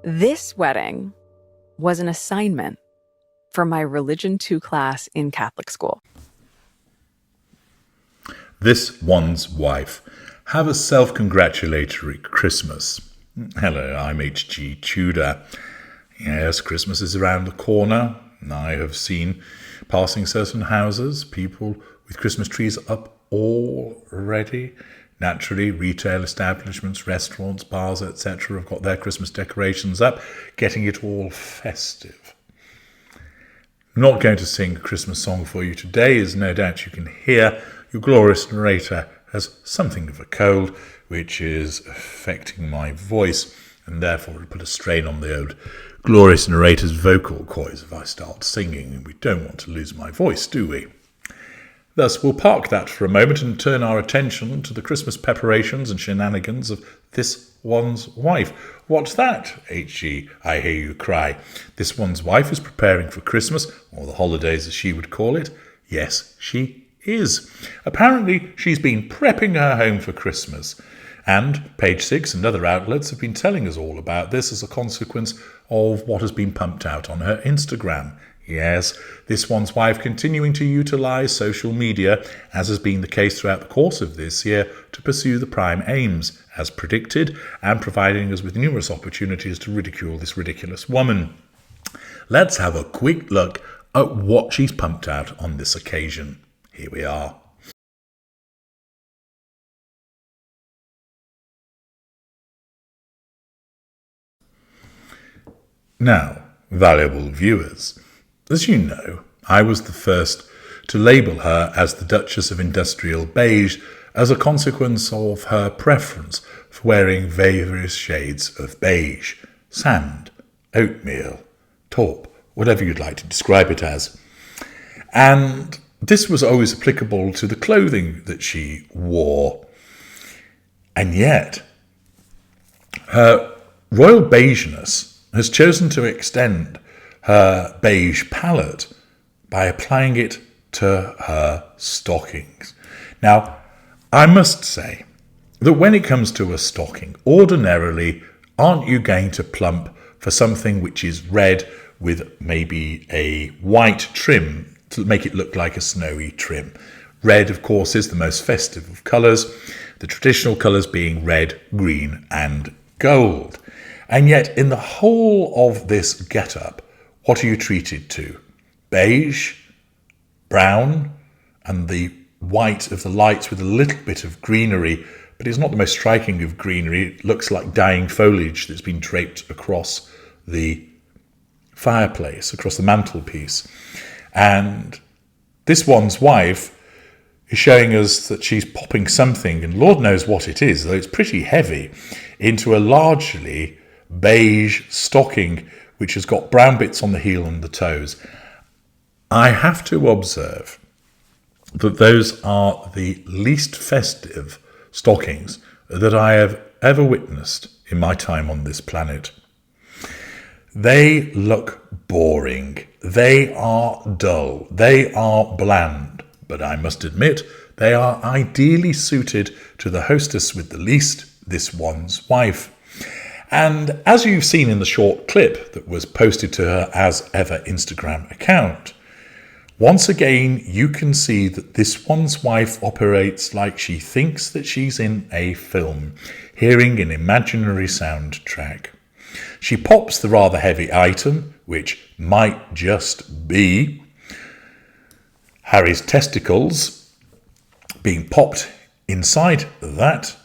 This wedding was an assignment for my Religion 2 class in Catholic school. This one's wife. Have a self-congratulatory Christmas. Hello, I'm H.G. Tudor. Yes, Christmas is around the corner. I have seen, passing certain houses, people with Christmas trees up already. Naturally, retail establishments, restaurants, bars, etc. have got their Christmas decorations up, getting it all festive. I'm not going to sing a Christmas song for you today, as no doubt you can hear. Your glorious narrator has something of a cold, which is affecting my voice, and therefore it'll put a strain on the old glorious narrator's vocal cords if I start singing, and we don't want to lose my voice, do we? Thus, we'll park that for a moment and turn our attention to the Christmas preparations and shenanigans of this one's wife. What's that, H.G., I hear you cry? This one's wife is preparing for Christmas, or the holidays as she would call it. Yes, she is. Apparently, she's been prepping her home for Christmas. And Page 6 and other outlets have been telling us all about this as a consequence of what has been pumped out on her Instagram. Yes, this one's wife continuing to utilise social media, as has been the case throughout the course of this year, to pursue the prime aims, as predicted, and providing us with numerous opportunities to ridicule this ridiculous woman. Let's have a quick look at what she's pumped out on this occasion. Here we are. Now, valuable viewers, as you know, I was the first to label her as the Duchess of Industrial Beige as a consequence of her preference for wearing various shades of beige, sand, oatmeal, taupe, whatever you'd like to describe it as. And this was always applicable to the clothing that she wore. And yet, her royal beigeness has chosen to extend her beige palette by applying it to her stockings. Now, I must say that when it comes to a stocking, ordinarily, aren't you going to plump for something which is red with maybe a white trim to make it look like a snowy trim? Red, of course, is the most festive of colours, the traditional colours being red, green and gold. And yet, in the whole of this get-up, what are you treated to? Beige, brown, and the white of the lights with a little bit of greenery, but it's not the most striking of greenery. It looks like dying foliage that's been draped across the fireplace, across the mantelpiece. And this one's wife is showing us that she's popping something, and Lord knows what it is, though it's pretty heavy, into a largely beige stocking which has got brown bits on the heel and the toes. I have to observe that those are the least festive stockings that I have ever witnessed in my time on this planet. They look boring, they are dull, they are bland, but I must admit they are ideally suited to the hostess with the least, this one's wife. And as you've seen in the short clip that was posted to her as ever Instagram account, once again you can see that this one's wife operates like she thinks that she's in a film, hearing an imaginary soundtrack. She pops the rather heavy item, which might just be Harry's testicles being popped inside that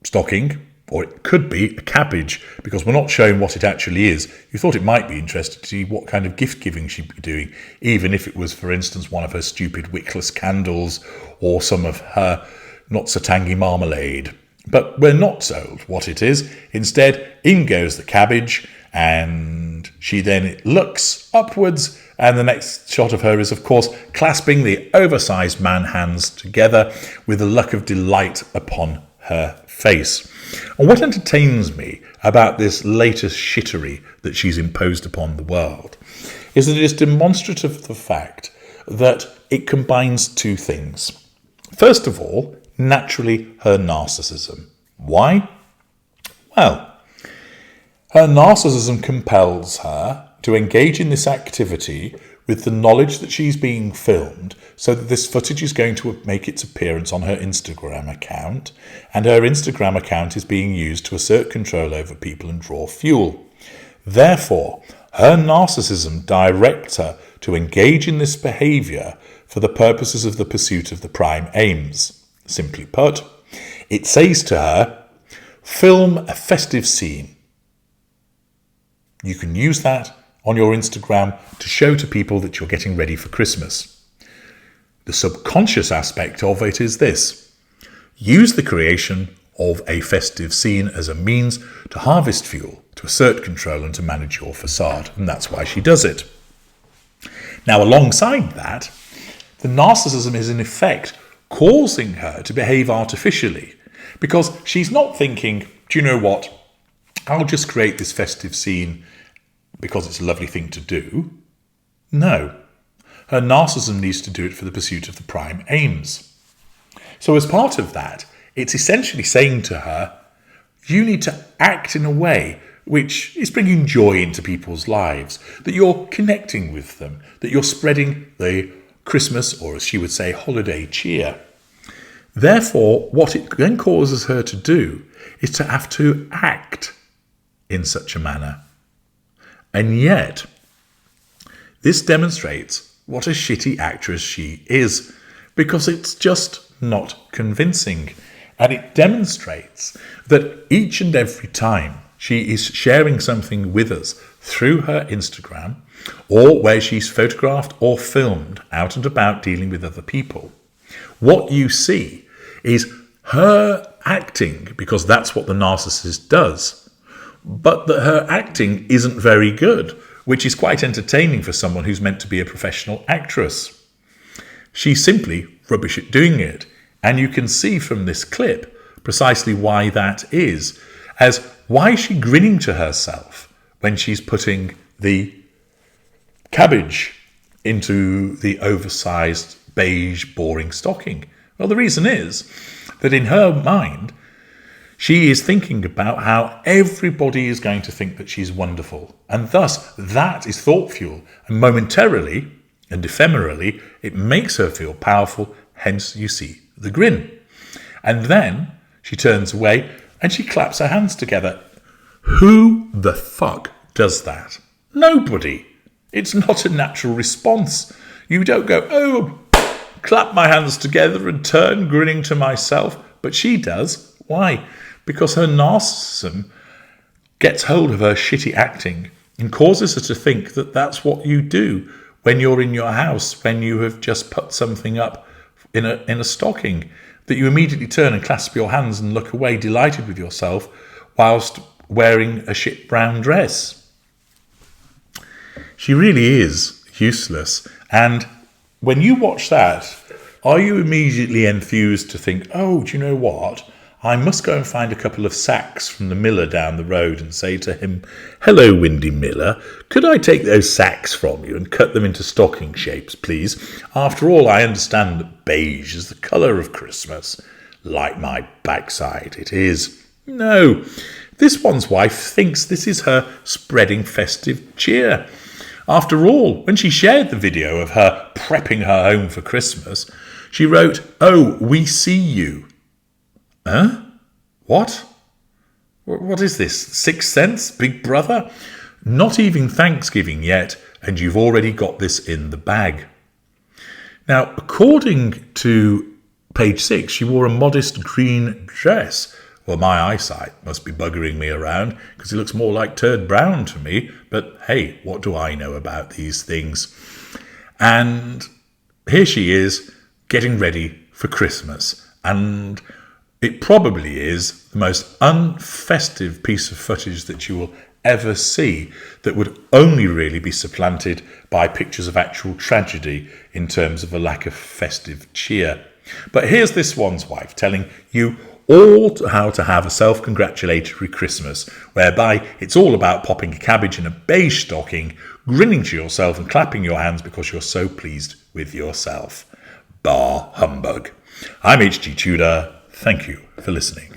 stocking, or it could be a cabbage, because we're not showing what it actually is. You thought it might be interesting to see what kind of gift giving she'd be doing, even if it was, for instance, one of her stupid wickless candles or some of her not so tangy marmalade. But we're not told what it is. Instead, in goes the cabbage, and she then looks upwards, and the next shot of her is, of course, clasping the oversized man hands together with a look of delight upon her face. And what entertains me about this latest shittery that she's imposed upon the world is that it is demonstrative of the fact that it combines two things. First of all, naturally, her narcissism. Why? Well, Her narcissism compels her to engage in this activity with the knowledge that she's being filmed, so that this footage is going to make its appearance on her Instagram account, and her Instagram account is being used to assert control over people and draw fuel. Therefore, her narcissism directs her to engage in this behaviour for the purposes of the pursuit of the prime aims. Simply put, it says to her, film a festive scene. You can use that on your Instagram to show to people that you're getting ready for Christmas. The subconscious aspect of it is this: use the creation of a festive scene as a means to harvest fuel, to assert control and to manage your facade. And that's why she does it. Now, alongside that, the narcissism is in effect causing her to behave artificially, because she's not thinking, do you know what, I'll just create this festive scene because it's a lovely thing to do. No, her narcissism needs to do it for the pursuit of the prime aims. So as part of that, it's essentially saying to her, you need to act in a way which is bringing joy into people's lives, that you're connecting with them, that you're spreading the Christmas, or as she would say, holiday cheer. Therefore, what it then causes her to do is to have to act in such a manner. And yet, this demonstrates what a shitty actress she is, because it's just not convincing. And it demonstrates that each and every time she is sharing something with us through her Instagram, or where she's photographed or filmed out and about dealing with other people, what you see is her acting, because that's what the narcissist does, but that her acting isn't very good, which is quite entertaining for someone who's meant to be a professional actress. She's simply rubbish at doing it, and you can see from this clip precisely why that is, as why is she grinning to herself when she's putting the cabbage into the oversized beige boring stocking? Well, the reason is that in her mind, she is thinking about how everybody is going to think that she's wonderful. And thus, that is thought fuel. And momentarily and ephemerally, it makes her feel powerful. Hence, you see the grin. And then she turns away and she claps her hands together. Who the fuck does that? Nobody. It's not a natural response. You don't go, oh, clap my hands together and turn grinning to myself. But she does. Why? Because her narcissism gets hold of her shitty acting and causes her to think that that's what you do when you're in your house, when you have just put something up in a stocking, that you immediately turn and clasp your hands and look away delighted with yourself whilst wearing a shit brown dress. She really is useless. And when you watch that, are you immediately enthused to think, oh, do you know what? I must go and find a couple of sacks from the miller down the road and say to him, hello, Windy Miller, could I take those sacks from you and cut them into stocking shapes, please? After all, I understand that beige is the colour of Christmas. Like my backside, it is. No, this one's wife thinks this is her spreading festive cheer. After all, when she shared the video of her prepping her home for Christmas, she wrote, oh, we see you. Huh? What? What is this? Sixth Sense? Big Brother? Not even Thanksgiving yet, and you've already got this in the bag. Now, according to page 6, she wore a modest green dress. Well, my eyesight must be buggering me around, because it looks more like turd brown to me. But hey, what do I know about these things? And here she is, getting ready for Christmas. And it probably is the most unfestive piece of footage that you will ever see, that would only really be supplanted by pictures of actual tragedy in terms of a lack of festive cheer. But here's this one's wife telling you all how to have a self-congratulatory Christmas, whereby it's all about popping a cabbage in a beige stocking, grinning to yourself and clapping your hands because you're so pleased with yourself. Bah humbug. I'm HG Tudor. Thank you for listening.